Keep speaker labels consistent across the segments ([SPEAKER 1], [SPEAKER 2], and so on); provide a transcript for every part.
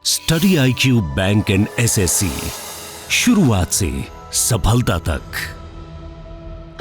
[SPEAKER 1] Study IQ bank and SSC, शुरुआत से सफलता तक।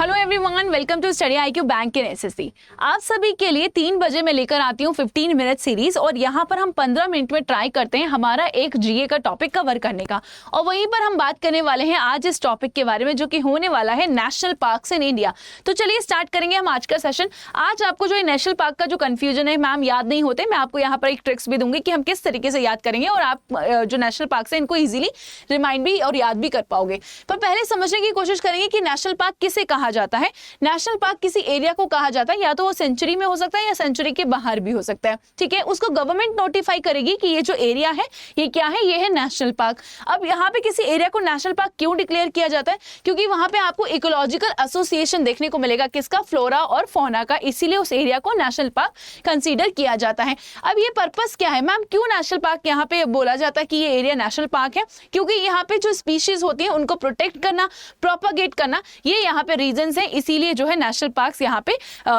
[SPEAKER 2] Hello everyone, welcome to study IQ bank in SSC। आप सभी के लिए 3 बजे मैं लेकर आती हूँ 15 मिनट सीरीज और यहाँ पर हम 15 मिनट में ट्राई करते हैं हमारा एक GA का टॉपिक कवर करने का। और वहीं पर हम बात करने वाले हैं आज इस टॉपिक के बारे में जो कि होने वाला है नेशनल पार्क्स इन इंडिया। तो चलिए स्टार्ट करेंगे हम आज का सेशन। आज आपको जो नेशनल पार्क का जो कंफ्यूजन है मैम याद नहीं होते, मैं आपको यहाँ पर एक ट्रिक्स भी दूंगी कि हम किस तरीके से याद करेंगे और आप जो नेशनल पार्क है इनको ईजिली रिमाइंड भी और याद भी कर पाओगे। पर पहले समझने की कोशिश करेंगे कि नेशनल पार्क किसे कहा जाता है। नेशनल पार्क किसी एरिया को कहा जाता है, या तो वो सेंचुरी में हो सकता है या सेंचुरी के बाहर भी हो सकता है। ठीक है, उसको गवर्नमेंट नोटिफाई करेगी कि ये जो एरिया है ये क्या है, ये है नेशनल पार्क। अब यहाँ पे किसी एरिया को नेशनल पार्क क्यों डिक्लेयर किया जाता है? क्योंकि वहां पे आपको इकोलॉजिकल एसोसिएशन देखने को मिलेगा, किसका? फ्लोरा और फौना का। इसीलिए उस एरिया को नेशनल पार्क कंसीडर किया जाता है। अब ये पर्पस क्या है मैम, क्यों नेशनल पार्क यहाँ पे बोला जाता है कि ये एरिया नेशनल पार्क है? क्योंकि यहाँ पे जो स्पीशीज होती है उनको प्रोटेक्ट करना, प्रोपागेट करना, ये यहाँ पे रीजन है। इसीलिए जो है नेशनल पार्क्स यहाँ पे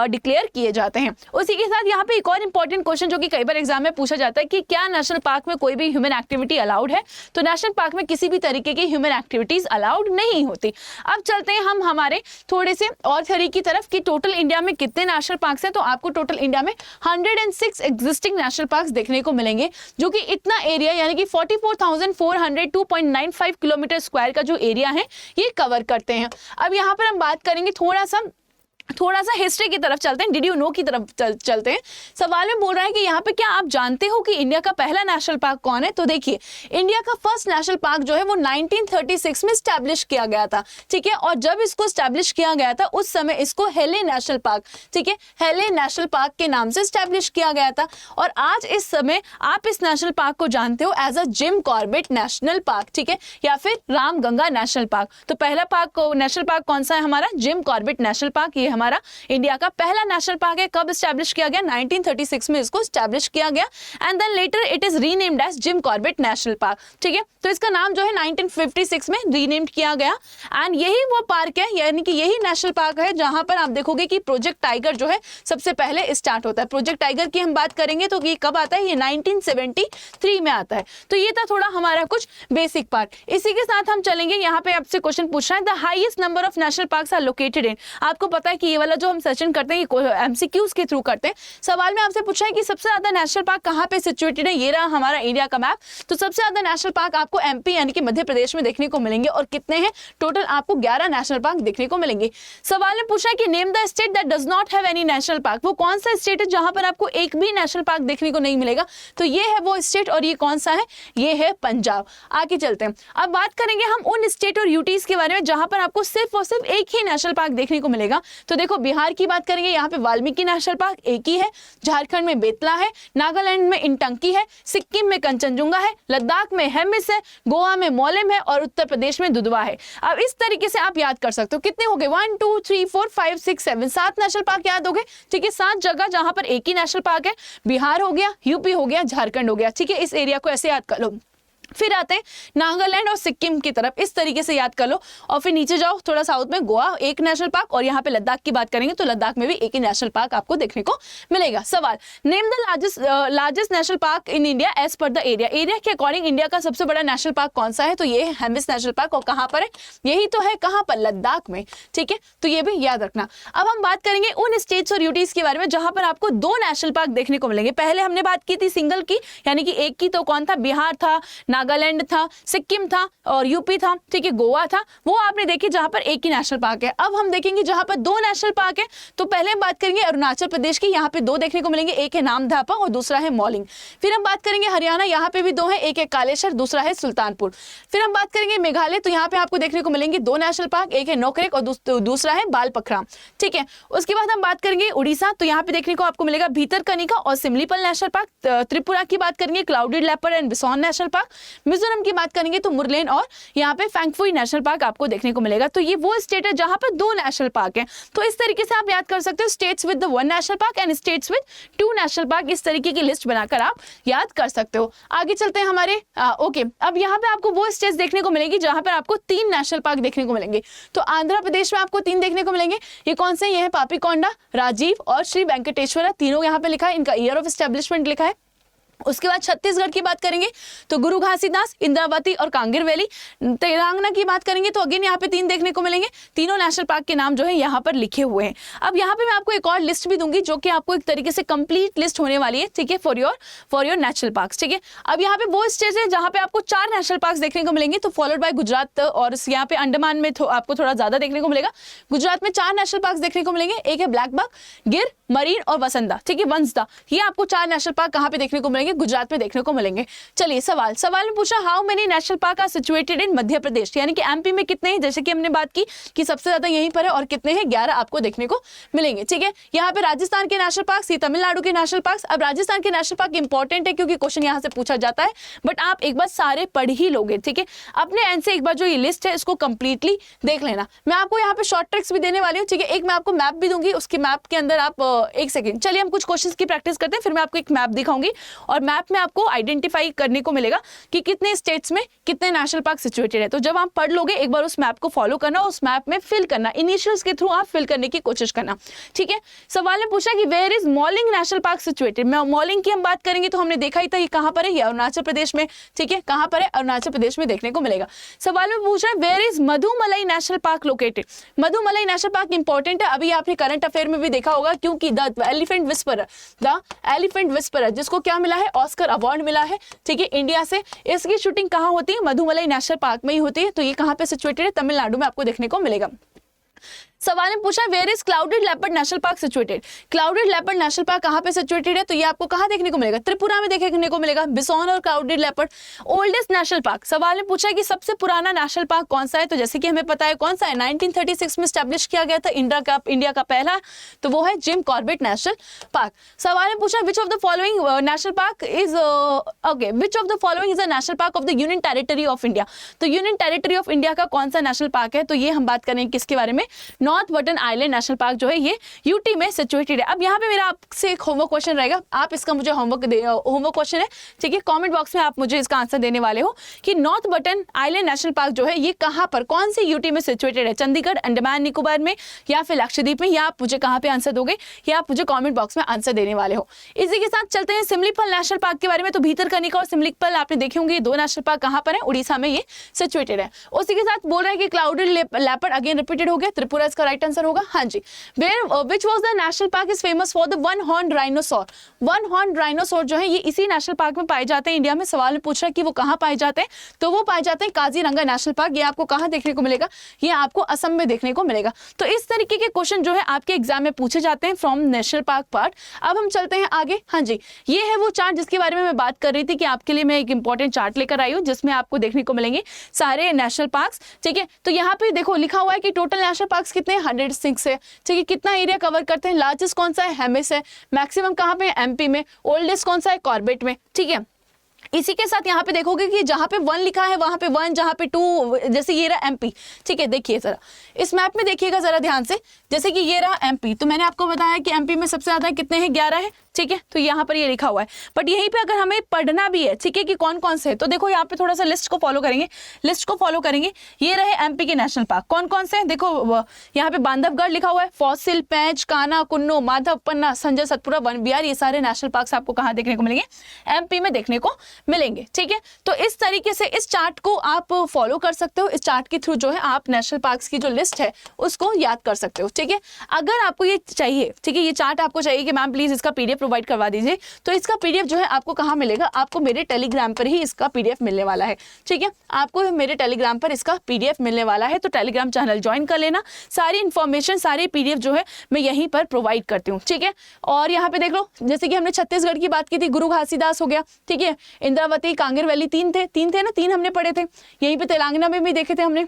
[SPEAKER 2] डिक्लेयर किए जाते हैं। उसी के साथ यहाँ पे एक और इंपॉर्टेंट क्वेश्चन जो कि कई बार एग्जाम में पूछा जाता है कि क्या नेशनल पार्क में कोई भी ह्यूमन एक्टिविटी अलाउड है? तो नेशनल पार्क में किसी भी तरीके की ह्यूमन एक्टिविटीज अलाउड नहीं होती। अब चलते हैं हम हमारे थोड़े से और थ्योरी की तरफ कि टोटल इंडिया में कितने नेशनल पार्क्स हैं। तो आपको टोटल इंडिया में 106 एग्जिस्टिंग नेशनल पार्क्स देखने को मिलेंगे, जो कि इतना एरिया यानी कि 44,402.95 किलोमीटर स्क्वायर का जो एरिया है ये कवर करते हैं। अब यहाँ पर हम बात करेंगे थोड़ा सा हिस्ट्री की तरफ चलते हैं, डिड यू नो की तरफ चलते हैं। सवाल में बोल रहा है कि यहाँ पे क्या आप जानते हो कि इंडिया का पहला नेशनल पार्क कौन है? तो देखिए, इंडिया का फर्स्ट नेशनल पार्क जो है वो 1936 में स्टैब्लिश किया गया था। ठीक है, और जब इसको स्टैब्लिश किया गया था उस समय इसको हेले नेशनल पार्क, ठीक है, हेले नेशनल पार्क के नाम से स्टैब्लिश किया गया था। और आज इस समय आप इस नेशनल पार्क को जानते हो as a Jim Corbett national park, ठीक है, या फिर रामगंगा नेशनल पार्क। तो पहला पार्क नेशनल पार्क कौन सा है हमारा? Gym Corbett national park. ये हमारा इंडिया का पहला नेशनल पार्क है। कब स्टैब्लिश किया गया? 1936 में इसको स्टैब्लिश किया गया and then later it is renamed as Jim Corbett national park. ठीक है, तो इसका नाम जो है 1956 में रीनेम्ड किया गया एंड यही वो पार्क है, यानी कि यही नेशनल पार्क है जहां पर आप देखोगे कि प्रोजेक्ट टाइगर जो है सबसे पहले स्टार्ट होता है। प्रोजेक्ट टाइगर की हम बात करेंगे तो ये कब आता है? ये 1973 में आता है। तो ये था थोड़ा हमारा कुछ बेसिक पार्ट। इसी के साथ हम चलेंगे, यहाँ पे आपसे क्वेश्चन पूछ रहा है the highest number of national parks are located in. आपको पता है कि ये वाला जो हम सेशन करते हैं MCQs के थ्रू करते हैं। सवाल में आपसे पूछा है कि सबसे ज्यादा नेशनल पार्क कहां पे सिचुएटेड है। ये रहा हमारा इंडिया का मैप। तो सबसे ज्यादा नेशनल पार्क आपको MP यानी कि मध्य प्रदेश में देखने को मिलेंगे। और कितने हैं टोटल? आपको 11 नेशनल पार्क देखने को मिलेंगे। सवाल में पूछा है कि name the state that does not have any national park. वो कौन सा स्टेट है जहां पर आपको एक भी नेशनल पार्क देखने को नहीं मिलेगा? तो ये है वो स्टेट, और ये कौन सा है? ये है पंजाब। आगे चलते हैं, अब बात करेंगे हम उन स्टेट और यूटीज के बारे में जहां पर आपको सिर्फ और सिर्फ एक ही नेशनल पार्क देखने को मिलेगा। तो देखो, बिहार की बात करेंगे, यहाँ पे वाल्मीकि नेशनल पार्क एक ही है। झारखंड में बेतला है, नागालैंड में इंटंकी है, सिक्किम में कंचनजुंगा है, लद्दाख में हेमिस है, गोवा में मोलेम है और उत्तर प्रदेश में दुधवा है। अब इस तरीके से आप याद कर सकते हो। कितने हो गए? 1 2 3 4 5 6 7 7 नेशनल पार्क याद हो गए। ठीक है, 7 जगह जहां पर एक ही नेशनल पार्क है। बिहार हो गया, यूपी हो गया, झारखंड हो गया। ठीक है, इस एरिया को ऐसे याद कर लो। फिर आते हैं नागालैंड और सिक्किम की तरफ, इस तरीके से याद कर लो। और फिर नीचे जाओ थोड़ा साउथ में, गोवा एक नेशनल पार्क, और यहाँ पे लद्दाख की बात करेंगे तो लद्दाख में भी एक ही नेशनल पार्क आपको देखने को मिलेगा। सवाल, name the largest national park in India as per the area. Area के अकॉर्डिंग इंडिया का सबसे बड़ा नेशनल पार्क कौन सा है? तो ये है हेमिस नेशनल पार्क। और कहाँ पर है? यही तो है, कहाँ पर? लद्दाख में। ठीक है, तो ये भी याद रखना। अब हम बात करेंगे उन स्टेट्स और यूटीज के बारे में जहां पर आपको 2 नेशनल पार्क देखने को मिलेंगे। पहले हमने बात की थी सिंगल की, यानी कि एक की, तो कौन था? बिहार था, नागालैंड था, सिक्किम था और यूपी था। ठीक है, गोवा था, वो आपने देखी जहां पर एक ही नेशनल पार्क है। अब हम देखेंगे जहां पर 2 नेशनल पार्क है। तो पहले हम बात करेंगे अरुणाचल प्रदेश की, यहाँ पे 2 देखने को मिलेंगे, एक है नामदाफा और दूसरा है मौलिंग। फिर हम बात करेंगे हरियाणा, यहाँ पे भी 2 है, एक है कालेश्वर, दूसरा है सुल्तानपुर। फिर हम बात करेंगे मेघालय, तो यहाँ पे आपको देखने को मिलेंगे 2 नेशनल पार्क, एक है नोकरेक और दूसरा है बालपखरा। ठीक है, उसके बाद हम बात करेंगे उड़ीसा, तो यहाँ पे देखने को आपको मिलेगा भीतरकनिका और सिमलीपल नेशनल पार्क। त्रिपुरा की बात करेंगे clouded leopard and बिसॉन national park. Mizoram की बात करेंगे तो मुरलेन और यहाँ पे फैंगफुई नेशनल पार्क आपको देखने को मिलेगा। तो ये वो स्टेट है जहां पर 2 नेशनल पार्क है। तो इस तरीके से आप याद कर सकते हो, states with the 1 national park and states with 2 national park. इस तरीके की लिस्ट बनाकर आप याद कर सकते हो। आगे चलते हैं हमारे ओके, अब यहाँ पे आपको वो स्टेट्स देखने को मिलेगी जहां पर आपको 3 नेशनल पार्क देखने को मिलेंगे। तो आंध्र प्रदेश में आपको 3 देखने को मिलेंगे। ये कौन से? ये है पापीकोंडा, राजीव और श्री वेंकटेश्वरा। तीनों यहाँ पे लिखा है, इनका ईयर ऑफ एस्टेब्लिशमेंट लिखा है। उसके बाद छत्तीसगढ़ की बात करेंगे तो गुरु घासीदास, इंद्रावती और कांगेर वैली। तेलंगाना की बात करेंगे तो अगेन यहाँ पे 3 देखने को मिलेंगे। तीनों नेशनल पार्क के नाम जो है यहाँ पर लिखे हुए हैं। अब यहाँ पे मैं आपको एक और लिस्ट भी दूंगी जो कि आपको एक तरीके से कंप्लीट लिस्ट होने वाली है, ठीक है, फॉर योर नेशनल पार्क, ठीक है। अब यहाँ पे वो स्टेट है जहाँ पे आपको 4 नेशनल पार्क देखने को मिलेंगे, तो फॉलोड बाय गुजरात, और यहाँ पे अंडमान में आपको थोड़ा ज्यादा देखने को मिलेगा। गुजरात में 4 नेशनल पार्क देखने को मिलेंगे, एक है ब्लैक बक, गिर, मरीन और वसंदा, ठीक है, वंसदा। ये आपको 4 नेशनल पार्क कहाँ पे देखने को मिलेंगे? गुजरात में देखने को मिलेंगे। चलिए सवाल में पूछा how many national park are situated in Madhya Pradesh, यानी कि एमपी में कितने हैं, जैसे कि हमने बात की कि सबसे ज्यादा यहीं पर है, और कितने हैं? 11 आपको देखने को मिलेंगे, ठीक है। यहाँ पे राजस्थान के नेशनल पार्क, तमिलनाडु के नेशनल पार्क। अब राजस्थान के नेशनल पार्क इंपॉर्टेंट है क्योंकि क्वेश्चन यहाँ से पूछा जाता है, बट आप एक बार सारे पढ़ ही लोगे, ठीक है। अपने एंड से एक बार जो ये लिस्ट है इसको कंप्लीटली देख लेना। मैं आपको यहाँ पे शॉर्ट ट्रिक्स भी देने वाली हूँ, ठीक है। एक मैं आपको मैप भी दूंगी, उसके मैप के अंदर आप एक सेकेंड, चलिए हम कुछ क्वेश्चंस की प्रैक्टिस करते हैं, फिर मैं आपको एक मैप दिखाऊंगी और मैप में आपको आइडेंटिफाई करने को मिलेगा कि कितने स्टेट्स में कितने नेशनल पार्क सिचुएटेड है। तो जब आप पढ़ लोगे एक बार उस मैप को फॉलो करना, उस मैप में फिल करना, इनिशियल्स के थ्रू आप फिल करने की कोशिश करना, ठीक है। सवाल ने पूछा कि where is Mouling national park situated. Mouling की हम बात करेंगे तो हमने देखा ही था ये कहां पर है, ये अरुणाचल प्रदेश में, ठीक है। कहां पर है? अरुणाचल प्रदेश में देखने को मिलेगा। सवाल में पूछ रहा है where is Mudumalai national park located. Mudumalai national park important है, अभी आपने करंट अफेयर में भी देखा होगा, क्योंकि द एलिफेंट विस्परर जिसको क्या मिला है? ऑस्कर अवार्ड मिला है, ठीक है, इंडिया से। इसकी शूटिंग कहाँ होती है? मधुमलाई नेशनल पार्क में ही होती है। तो ये कहाँ पे सिचुएटेड है? तमिलनाडु में आपको देखने को मिलेगा। सवाल ने पूछा where is clouded leopard national park situated. Clouded leopard national park कहाँ पे सिचुएटेड है? तो ये आपको कहाँ देखने को मिलेगा? त्रिपुरा में देखने को मिलेगा, बिसोन और clouded leopard. Oldest national park, सवाल ने पूछा कि सबसे पुराना नेशनल पार्क कौन सा है? तो जैसे कि हमें पता है कौन सा है, 1936 में स्टैब्लिश किया गया था इंडिया का पहला, तो वो है जिम कॉर्बेट नेशनल पार्क। सवाल ने पूछा which of the following national park is which of the following is a national park of the union territory of India. तो यूनियन टेरिटरी ऑफ इंडिया का कौन सा नेशनल पार्क है? तो ये हम बात करेंगे किसके बारे में? North button island national park जो है ये यूटी में सिचुएटेड है। अब यहाँ पे मेरा आपसे एक होमवर्क क्वेश्चन रहेगा, आप इसका मुझे होमवर्क क्वेश्चन है, ठीक है, कमेंट बॉक्स में आप मुझे इसका आंसर देने वाले हो कि north button island national park जो है ये कहाँ पर, कौन सी यूटी में सिचुएटेड है? चंडीगढ़, अंडमान निकोबार में, या फिर लक्षद्वीप में, या आप मुझे कहाँ पे आंसर दोगे, या आप मुझे कॉमेंट बॉक्स में आंसर देने वाले हो। इसी के साथ चलते हैं सिमलीपाल नेशनल पार्क के बारे में। तो भीतरकनिका और सिमलीपाल आपने देखे होंगे, ये 2 नेशनल पार्क कहाँ पर है? उड़ीसा में ये सिचुएटेड है। उसी के साथ बोल रहा है कि क्लाउडेड लेपर्ड अगेन रिपीटेड हो गया, त्रिपुरा इसका राइट आंसर होगा। हाँ जी, which was the national park is famous for the one horned rhinoceros। one horned rhinoceros जो है ये इसी नेशनल पार्क में पाए जाते हैं इंडिया में। सवाल में पूछ रहा है कि वो कहाँ पाए जाते हैं, तो वो पाए जाते हैं काजीरंगा नेशनल पार्क। ये आपको कहाँ देखने को मिलेगा? ये आपको असम में देखने को मिलेगा। तो इस तरीके के क्वेश्चन जो है आपके एग्जाम में पूछे जाते हैं फ्रॉम नेशनल पार्क पार्ट। अब हम चलते हैं आगे। हाँ जी, ये है वो चार्ट जिसके बारे में मैं बात कर रही थी कि आपके लिए मैं एक इंपॉर्टेंट चार्ट लेकर आई हूँ जिसमें आपको देखने को मिलेंगे सारे नेशनल पार्क, ठीक है। तो यहाँ पे देखो लिखा हुआ है कि टोटल नेशनल पार्क कितने हैं? 106 है, ठीक है। कितना एरिया कवर करते हैं? लार्जेस्ट कौन सा है? हेमिस है। मैक्सिमम कहाँ पे है? एमपी में। ओल्डेस्ट कौन सा है? कॉर्बेट में, ठीक है। इसी के साथ यहाँ पे देखोगे कि जहाँ पे 1 लिखा है वहां पे 1, जहाँ पे 2, जैसे ये रहा एमपी, ठीक है। देखिए जरा इस मैप में देखिएगा जरा ध्यान से, जैसे कि ये रहा एमपी, तो मैंने आपको बताया कि एमपी में सबसे ज्यादा कितने हैं? 11 है, ठीक है। तो यहाँ पर ये लिखा हुआ है, बट यहीं पे अगर हमें पढ़ना भी है, ठीक है, कि कौन कौन से है, तो देखो यहाँ पे थोड़ा सा लिस्ट को फॉलो करेंगे। ये रहे एमपी के नेशनल पार्क, कौन कौन से हैं? देखो यहाँ पे बांधवगढ़ लिखा हुआ है, फॉसिल, पैंच, कान्हा, कुन्नू, माधव, पन्ना, संजय, सतपुरा, वन विहार, ये सारे नेशनल पार्क आपको कहाँ देखने को मिलेंगे? एमपी में देखने को मिलेंगे, ठीक है। तो इस तरीके से इस चार्ट को आप फॉलो कर सकते हो। इस चार्ट के थ्रू जो है आप नेशनल पार्क्स की जो लिस्ट है उसको याद कर सकते हो, ठीक है। अगर आपको ये चाहिए, ठीक है, ये चार्ट आपको चाहिए कि मैम प्लीज इसका पीडीएफ प्रोवाइड करवा दीजिए, तो इसका पीडीएफ जो है आपको कहाँ मिलेगा? आपको मेरे टेलीग्राम पर ही इसका पीडीएफ मिलने वाला है, ठीक है। आपको मेरे टेलीग्राम पर इसका पीडीएफ मिलने वाला है, तो टेलीग्राम चैनल ज्वाइन कर लेना। सारी इन्फॉर्मेशन, सारी पीडीएफ जो है मैं यहीं पर प्रोवाइड करती हूँ, ठीक है। और यहाँ पे देख लो, जैसे कि हमने छत्तीसगढ़ की बात की थी, गुरु घासीदास हो गया, ठीक है, इंद्रावती, कांगेर वैली, 3 थे ना, 3 हमने पढ़े थे। यहीं पे तेलंगाना में भी देखे थे हमने।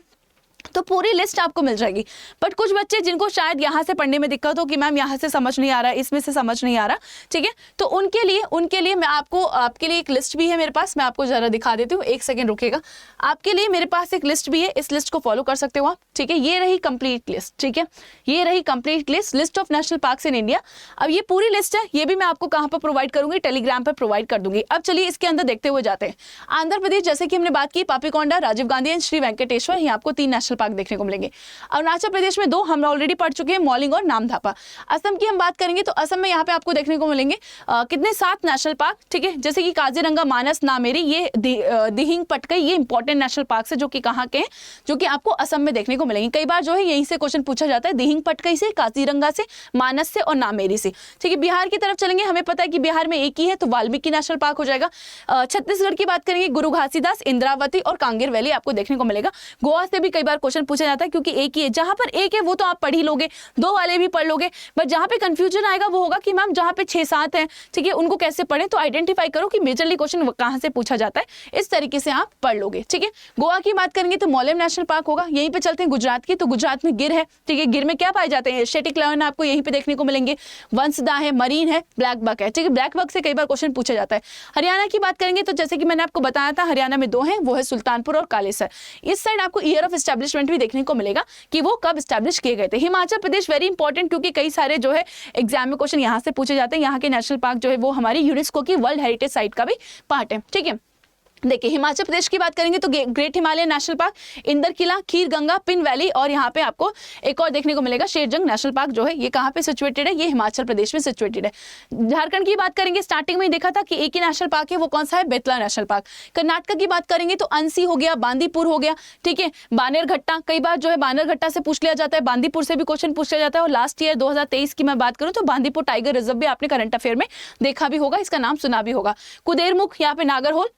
[SPEAKER 2] तो पूरी लिस्ट आपको मिल जाएगी। बट कुछ बच्चे जिनको शायद यहाँ से पढ़ने में दिक्कत हो कि मैम यहाँ से समझ नहीं आ रहा, इसमें से समझ नहीं आ रहा, ठीक है, तो उनके लिए मैं आपके लिए एक लिस्ट भी है मेरे पास, मैं आपको जरा दिखा देती हूँ, 1 सेकेंड रुकेगा। आपके लिए मेरे पास एक लिस्ट भी है, इस लिस्ट को फॉलो कर सकते हो आप, ठीक है। ये रही कंप्लीट लिस्ट, ठीक है, ये रही complete list of national parks in India. अब ये पूरी लिस्ट है, ये भी मैं आपको कहाँ पर प्रोवाइड करूंगी? टेलीग्राम पर प्रोवाइड कर दूंगी। अब चलिए इसके अंदर देखते हुए जाते हैं। आंध्र प्रदेश, जैसे कि हमने बात की, पापीकोंडा, राजीव गांधी एंड श्री वेंकटेश्वर, ये आपको 3 नेशनल नेशनल पार्क देखने को मिलेंगे। अरुणाचल प्रदेश में 2 हम ऑलरेडी पढ़ चुके हैं, मौलिंग और नामदाफा। असम की हम बात करेंगे तो असम में यहाँ पे आपको देखने को मिलेंगे कितने 7 नेशनल पार्क, ठीक है, जैसे कि काजीरंगा, मानस, नामेरी, ये दिहिंग पटकाई, ये इंपॉर्टेंट नेशनल पार्क है जो कि कहाँ के हैं, जो कि आपको असम में देखने को मिलेंगे। कई बार जो है यहीं से क्वेश्चन पूछा जाता है, दिहिंग पटकाई से, काजीरंगा से, मानस से और नामेरी से, ठीक है। बिहार की तरफ चलेंगे, हमें पता है कि बिहार में एक ही है तो वाल्मीकि नेशनल पार्क हो जाएगा। छत्तीसगढ़ की बात करेंगे, गुरु घासीदास, इंद्रावती और कांगेर वैली आपको देखने को मिलेगा। गोवा से भी कई बार क्वेश्चन पूछा जाता है क्योंकि एक ही है, जहां पर एक है वो तो आप पढ़ ही लोगे, 2 वाले भी पढ़ लोगे, बट जहां पे कंफ्यूजन आएगा वो होगा कि मैम जहां पे 6-7 है, ठीक है, उनको कैसे पढ़ें। तो आइडेंटिफाई करो कि मेजरली क्वेश्चन कहां से पूछा जाता है, इस तरीके से आप पढ़ लोगे, ठीक है। गोवा की बात करेंगे तो मोलेम नेशनल पार्क होगा। यहीं पे चलते हैं गुजरात की, तो गुजरात में गिर है, ठीक है। गिर में क्या पाए जाते हैं, एशियाटिक लायन आपको यहीं पे देखने को मिलेंगे, वंसदा है, मरीन है, ब्लैक बक है, ठीक है। ब्लैक बक से कई बार क्वेश्चन पूछा जाता है। हरियाणा की बात करेंगे तो जैसे कि मैंने आपको बताया था, हरियाणा में 2 हैं, वो है सुल्तानपुर और कालेसर। इस साइड आपको ईयर ऑफ एस्टैब्लिशमेंट भी देखने को मिलेगा कि वो कब एस्टैब्लिश किए गए थे। हिमाचल प्रदेश वेरी इंपॉर्टेंट, क्योंकि कई सारे जो है एग्जाम में क्वेश्चन यहाँ से पूछे जाते हैं। यहाँ के नेशनल पार्क जो है वो हमारी यूनेस्को की वर्ल्ड हेरिटेज साइट का भी पार्ट है, ठीक है। देखिए हिमाचल प्रदेश की बात करेंगे तो great Himalaya national park, Inder Kila, Kheer Ganga, Pin valley और यहाँ पे आपको एक और देखने को मिलेगा शेरजंग नेशनल पार्क, जो है ये कहाँ पे सिचुएटेड है, ये हिमाचल प्रदेश में सिचुएटेड है। झारखंड की बात करेंगे, स्टार्टिंग में ही देखा था कि एक ही नेशनल पार्क है, वो कौन सा है, बेतला नेशनल पार्क। कर्नाटक की बात करेंगे तो अंसी हो गया, बांदीपुर हो गया, ठीक है, बानेरघट्टा, कई बार जो है बानेरघट्टा से पूछ लिया जाता है, बांदीपुर से भी क्वेश्चन पूछ लिया जाता है। और लास्ट ईयर 2023 की मैं बात करूँ तो बांदीपुर टाइगर रिजर्व भी आपने करंट अफेयर में देखा भी होगा, इसका नाम सुना भी होगा। कुदेरमुख, यहाँ पे नागरहोल,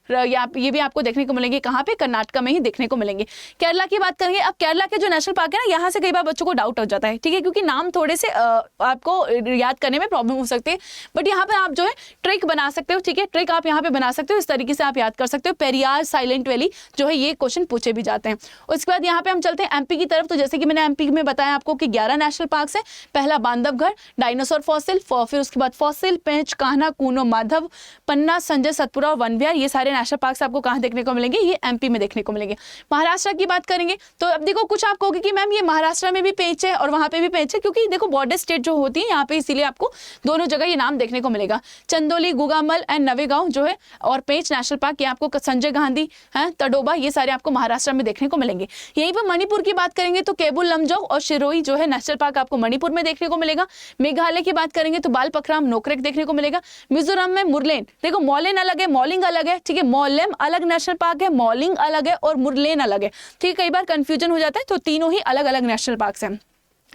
[SPEAKER 2] ये भी आपको देखने को मिलेंगे, कहां पे, कर्नाटक में ही देखने को मिलेंगे। केरला की बात करेंगे, अब केरला के जो नेशनल पार्क है ना, यहां से कई बार बच्चों को डाउट हो जाता है, ठीक है, क्योंकि नाम थोड़े से आपको याद करने में प्रॉब्लम हो सकती है, बट यहाँ पे आप जो है ट्रिक बना सकते हो, ठीक है, ट्रिक आप यहाँ पे बना सकते हो, इस तरीके से आप याद कर सकते हो। पेरियार, साइलेंट वैली जो है ये क्वेश्चन पूछे भी जाते हैं। उसके बाद यहाँ पे हम चलते हैं एमपी की तरफ, तो जैसे कि मैंने एमपी में बताया आपको कि 11 नेशनल पार्क है। पहला बांधवगढ़, डायनासोर फॉसिल, फिर उसके बाद फॉसिल, पेंच, कान्हा, कूनो, माधव, पन्ना, संजय, सतपुरा और वन विहार, ये सारे नेशनल पार्क आपको कहाँ देखने को मिलेंगे, ये एमपी में देखने को मिलेंगे। महाराष्ट्र की बात करेंगे तो अब देखो कुछ आप कहोगे कि मैम ये महाराष्ट्र में भी पेंच है और वहां पे भी पेंच है, क्योंकि देखो बॉर्डर स्टेट जो होती है यहाँ पे, इसीलिए आपको दोनों जगह ये नाम देखने को मिलेगा। चंदोली, गुगामल एंड नवेगांव जो है और पेंच नेशनल पार्क, ये आपको संजय गांधी है, तडोबा, ये सारे आपको महाराष्ट्र में देखने को मिलेंगे। यहीं पर मणिपुर की बात करेंगे तो केबुल लमजाओ और शिरोई जो है नेशनल पार्क आपको मणिपुर में देखने को मिलेगा। मेघालय की बात करेंगे तो बालपखराम, नोकरेक देखने को मिलेगा। मिजोरम में मुरलेन, देखो मौलेन अलग है, मौलिंग अलग है, ठीक है, मौलेम अलग नेशनल पार्क है, मौलिंग अलग है और मुरलेन अलग है, ठीक है, कई बार कंफ्यूजन हो जाता है, तो तीनों ही अलग अलग नेशनल पार्क हैं,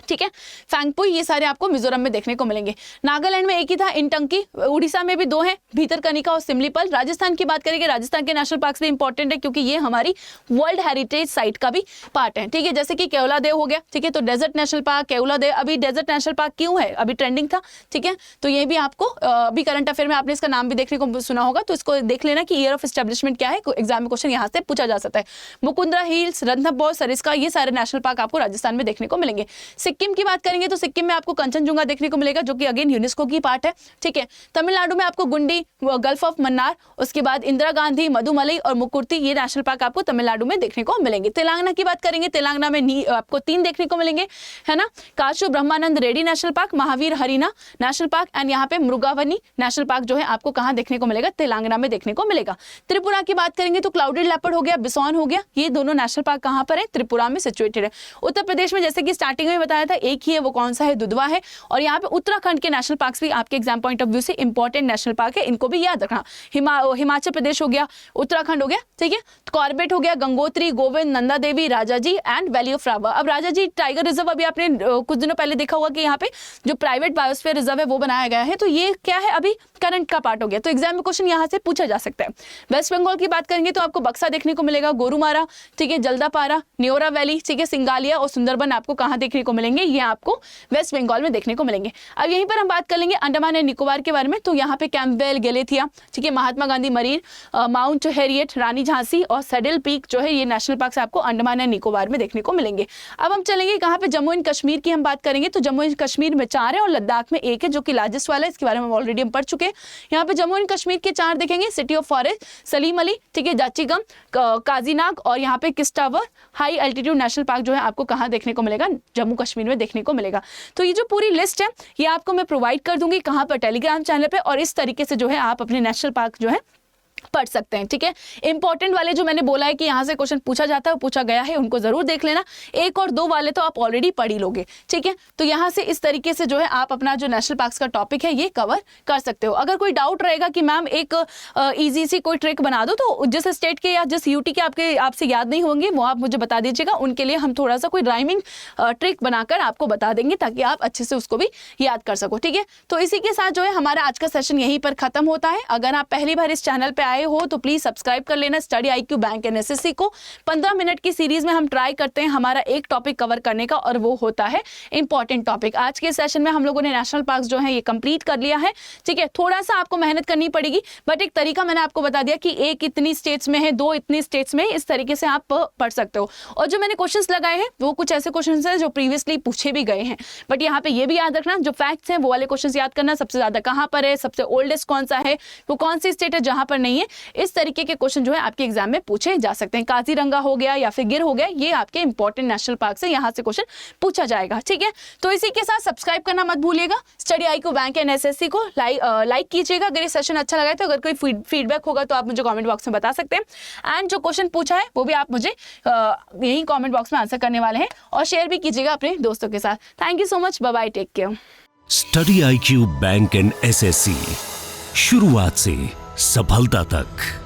[SPEAKER 2] ठीक है। फैंगपुई, ये सारे आपको मिजोरम में देखने को मिलेंगे। नागालैंड में एक ही था, इंटंकी, उड़ीसा में भी 2 हैं, भीतरकनिका और सिमलीपल। राजस्थान की बात करेंगे, राजस्थान के नेशनल पार्क भी इंपॉर्टेंट है क्योंकि ये हमारी वर्ल्ड हेरिटेज साइट का भी पार्ट है, ठीक है, जैसे कि केवलादेव हो गया, ठीक है, तो डेजर्ट नेशनल पार्क केवलादेव, अभी डेजर्ट नेशनल पार्क क्यों है, अभी ट्रेंडिंग था, ठीक है, तो ये भी आपको अभी करंट अफेयर में आपने इसका नाम भी देखने को सुना होगा, तो इसको देख लेना कि ईयर ऑफ एस्टेब्लिशमेंट क्या है, एग्जाम में क्वेश्चन यहाँ से पूछा जा सकता है। मुकुंदरा हिल्स, रणथंभौर, सरिस्का, ये सारे नेशनल पार्क आपको राजस्थान में देखने को मिलेंगे। सिक्किम की बात करेंगे तो सिक्किम में आपको कंचनजुंगा देखने को मिलेगा, जो कि अगेन यूनेस्को की पार्ट है, ठीक है। तमिलनाडु में आपको गुंडी, गल्फ ऑफ मन्नार, उसके बाद इंदिरा गांधी, मधुमलई और मुकुर्ती, ये नेशनल पार्क आपको तमिलनाडु में देखने को मिलेंगे। तेलंगाना की बात करेंगे, तेलंगाना में आपको 3 देखने को मिलेंगे, है ना, Kasu Brahmananda Reddy national park, Mahavir Harina national park and यहाँ पे मृगावनी नेशनल पार्क जो है आपको कहाँ देखने को मिलेगा, तेलंगाना में देखने को मिलेगा। त्रिपुरा की बात करेंगे तो क्लाउडेड लेपर्ड हो गया, बिसौन हो गया, ये दोनों नेशनल पार्क कहाँ पर है, त्रिपुरा में सिचुएटेड है। उत्तर प्रदेश में जैसे कि स्टार्टिंग में बताया था एक ही है, वो कौन सा है, दुधवा है। और यहाँ पे उत्तराखंड के नेशनल पार्क्स भी आपके एग्जाम पॉइंट ऑफ व्यू से इंपॉर्टेंट नेशनल पार्क है, इनको भी याद रखना। हिमाचल प्रदेश हो गया, उत्तराखंड हो गया, ठीक है, कॉर्बेट हो गया, Gangotri, Govind, Nanda Devi, Rajaji and valley of flower. अब राजाजी टाइगर रिजर्व अभी आपने कुछ दिनों पहले देखा होगा कि यहाँ पे जो प्राइवेट बायोस्फीयर रिजर्व है वो बनाया गया है, तो ये क्या है, अभी करंट का पार्ट हो गया, तो एग्जाम में क्वेश्चन यहाँ से पूछा जा सकता है। वेस्ट बंगाल की बात करेंगे तो आपको बक्सा देखने को मिलेगा, गोरुमारा, ठीक है, जल्दापारा, न्योरा वैली, ठीक है, सिंगालिया और सुंदरबन आपको कहाँ देखने को मिलेंगे, ये आपको वेस्ट बंगाल में देखने को मिलेंगे। अब यहीं पर हम बात कर लेंगे अंडमान एंड निकोबार के बारे में, तो यहाँ पे कैंपबेल, गैलेथिया, ठीक है, Mahatma Gandhi marine, mount Harriet, रानी झांसी और सैडल पीक जो है ये नेशनल पार्क आपको अंडमान एंड निकोबार में देखने को मिलेंगे। अब हम चलेंगे कहाँ पे, जम्मू एंड कश्मीर की हम बात करेंगे, तो जम्मू एंड कश्मीर में 4 है और लद्दाख में 1 है, जो कि लार्जेस्ट वाला है, इसके बारे में ऑलरेडी हम पढ़ चुके हैं। यहाँ पे जम्मू एंड कश्मीर के 4 देखेंगे, city of forest, Salim Ali, ठीक है, जाचीगम, काजीनाग और यहाँ पे किस्टावर हाई एल्टीट्यूड नेशनल पार्क जो है आपको कहाँ देखने को मिलेगा, जम्मू कश्मीर में देखने को मिलेगा। तो ये जो पूरी लिस्ट है ये आपको मैं प्रोवाइड कर दूंगी कहाँ पर, टेलीग्राम चैनल पे, और इस तरीके से जो है आप अपने नेशनल पार्क जो है पढ़ सकते हैं। ठीक है, इंपॉर्टेंट वाले जो मैंने बोला है कि यहाँ से क्वेश्चन पूछा जाता है, पूछा गया है, उनको जरूर देख लेना। 1 और 2 वाले तो आप ऑलरेडी पढ़ ही लोगे। ठीक है, तो यहाँ से इस तरीके से जो है आप अपना जो नेशनल पार्क्स का टॉपिक है ये कवर कर सकते हो। अगर कोई डाउट रहेगा कि मैम एक ईजी सी कोई ट्रिक बना दो, तो जिस स्टेट के या जिस यूटी के आपसे याद नहीं होंगे वो आप मुझे बता दीजिएगा, उनके लिए हम थोड़ा सा कोई राइमिंग ट्रिक बनाकर आपको बता देंगे ताकि आप अच्छे से उसको भी याद कर सको। ठीक है, तो इसी के साथ जो है हमारा आज का सेशन यहीं पर खत्म होता है। अगर आप पहली बार इस चैनल पे आए हो तो प्लीज सब्सक्राइब कर लेना study IQ bank and SSC को। 15 मिनट की सीरीज में हम ट्राई करते हैं हमारा एक टॉपिक कवर करने का, और वो होता है इंपॉर्टेंट टॉपिक। आज के सेशन में हम लोगों ने नेशनल पार्क्स जो है ये कंप्लीट कर लिया है। ठीक है, थोड़ा सा आपको मेहनत करनी पड़ेगी, बट एक तरीका मैंने आपको बता दिया कि 1 इतनी स्टेट्स में है, 2 इतनी स्टेट्स में, इस तरीके से आप पढ़ सकते हो। और जो मैंने क्वेश्चंस लगाए हैं वो कुछ ऐसे क्वेश्चंस हैं जो प्रीवियसली पूछे भी गए हैं, बट यहाँ पे ये भी याद रखना जो फैक्ट्स हैं वो वाले क्वेश्चंस याद करना। सबसे ज्यादा कहाँ पर है, सबसे ओल्डेस्ट कौन सा है, वो कौन सी स्टेट है जहां पर नहीं है, इस तरीके के क्वेश्चन जो है आपके एग्जाम में पूछे जा सकते हैं। काजीरंगा हो गया या फिर गिर हो गया, ये आपके इंपॉर्टेंट नेशनल पार्क से यहाँ से क्वेश्चन पूछा जाएगा। ठीक है, तो इसी के साथ सब्सक्राइब करना मत भूलिएगा study IQ bank and SSC को। लाइक कीजिएगा अगर ये सेशन अच्छा लगा है तो। अगर कोई फीडबैक होगा तो आप मुझे कमेंट बॉक्स में बता सकते हैं। एंड जो क्वेश्चन पूछा है वो भी आप मुझे यही कमेंट बॉक्स में आंसर करने वाले हैं, और शेयर भी कीजिएगा अपने दोस्तों के साथ। Thank you so much, bye bye, take care.
[SPEAKER 1] Study IQ bank and SSC, शुरुआत से सफलता तक।